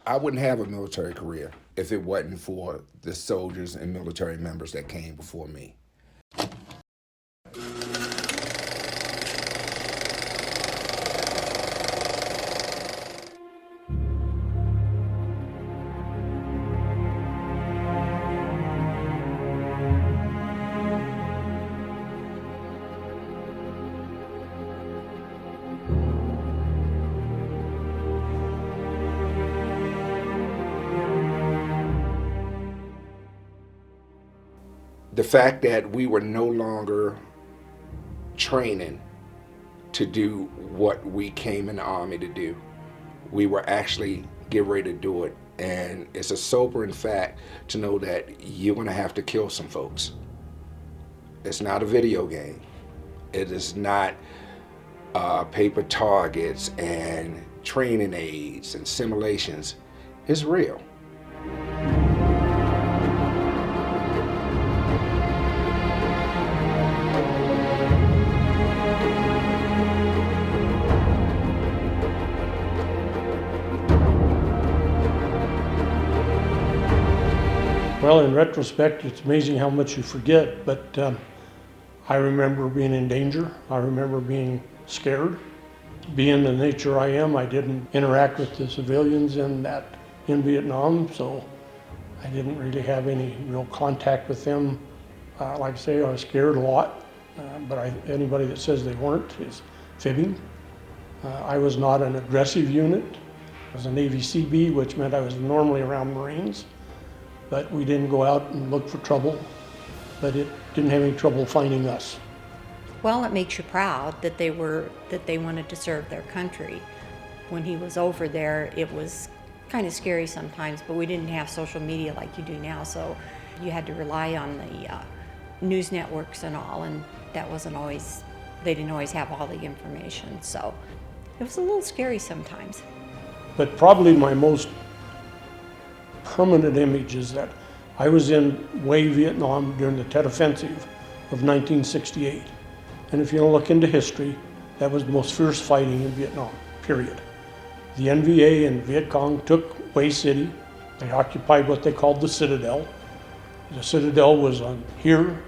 I wouldn't have a military career if it wasn't for the soldiers and military members that came before me. The fact that we were no longer training to do what we came in the Army to do. We were actually getting ready to do it. And it's a sobering fact to know that you're going to have to kill some folks. It's not a video game. It is not paper targets and training aids and simulations. It's real. Well, in retrospect, it's amazing how much you forget, but I remember being in danger. I remember being scared. Being the nature I am, I didn't interact with the civilians in Vietnam, so I didn't really have any real contact with them. Like I say, I was scared a lot, but anybody that says they weren't is fibbing. I was not an aggressive unit. I was a Navy CB, which meant I was normally around Marines. But we didn't go out and look for trouble, but it didn't have any trouble finding us. Well, it makes you proud that they wanted to serve their country. When he was over there, it was kind of scary sometimes, but we didn't have social media like you do now, so you had to rely on the news networks and all, and that wasn't always, they didn't always have all the information, so it was a little scary sometimes. But probably my most permanent image is that I was in Hue, Vietnam during the Tet Offensive of 1968. And if you look into history, that was the most fierce fighting in Vietnam, period. The NVA and Viet Cong took Hue City. They occupied what they called the Citadel. The Citadel was here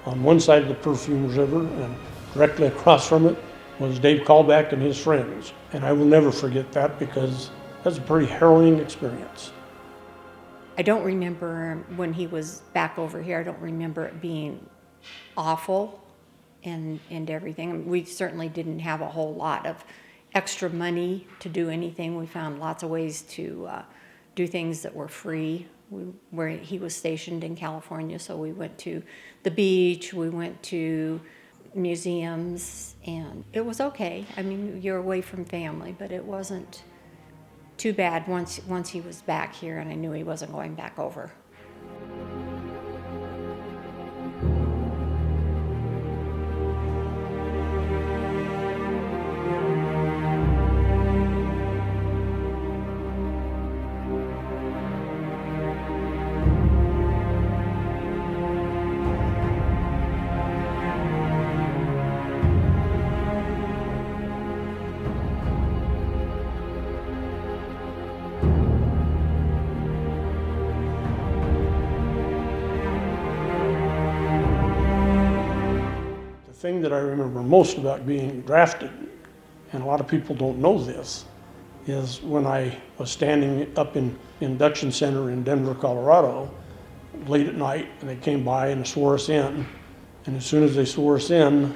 on one side of the Perfume River, and directly across from it was Dave Callback and his friends. And I will never forget that because that's a pretty harrowing experience. I don't remember when he was back over here, I don't remember it being awful and everything. We certainly didn't have a whole lot of extra money to do anything. We found lots of ways to do things that were free. Where he was stationed in California, so we went to the beach, we went to museums, and it was okay. I mean, you're away from family, but it wasn't too bad once he was back here, and I knew he wasn't going back over. The thing that I remember most about being drafted, and a lot of people don't know this, is when I was standing up in Induction Center in Denver, Colorado, late at night, and they came by and swore us in. And as soon as they swore us in,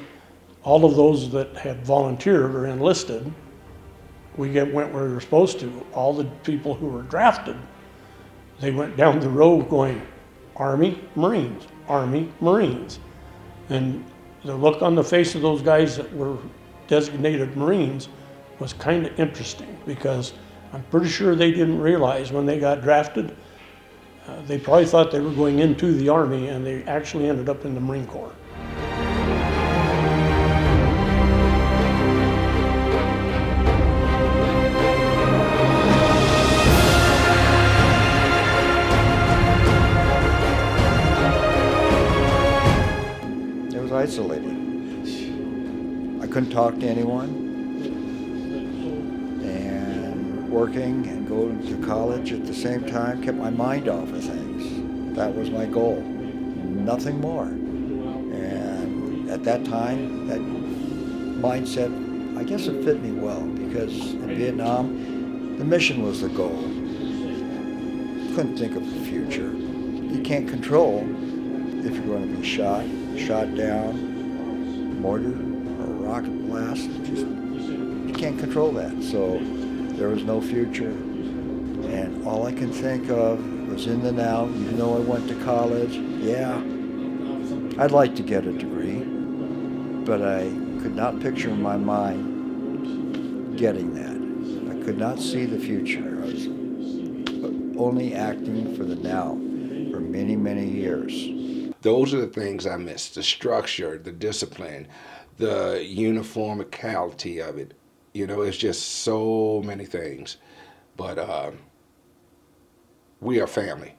all of those that had volunteered or enlisted, went where we were supposed to. All the people who were drafted, they went down the road going, Army, Marines, Army, Marines. And the look on the face of those guys that were designated Marines was kind of interesting, because I'm pretty sure they didn't realize when they got drafted, they probably thought they were going into the Army, and they actually ended up in the Marine Corps. It was isolating. I couldn't talk to anyone. And working and going to college at the same time, kept my mind off of things. That was my goal, nothing more. And at that time, that mindset, I guess it fit me well, because in Vietnam, the mission was the goal. Couldn't think of the future. You can't control if you're going to be shot down, mortar or rocket blast. You can't control that. So there was no future. And all I can think of was in the now. Even though I went to college, yeah, I'd like to get a degree, but I could not picture in my mind getting that. I could not see the future. I was only acting for the now for many, many years. Those are the things I miss: the structure, the discipline, the uniformity of it. You know, it's just so many things. But we are family.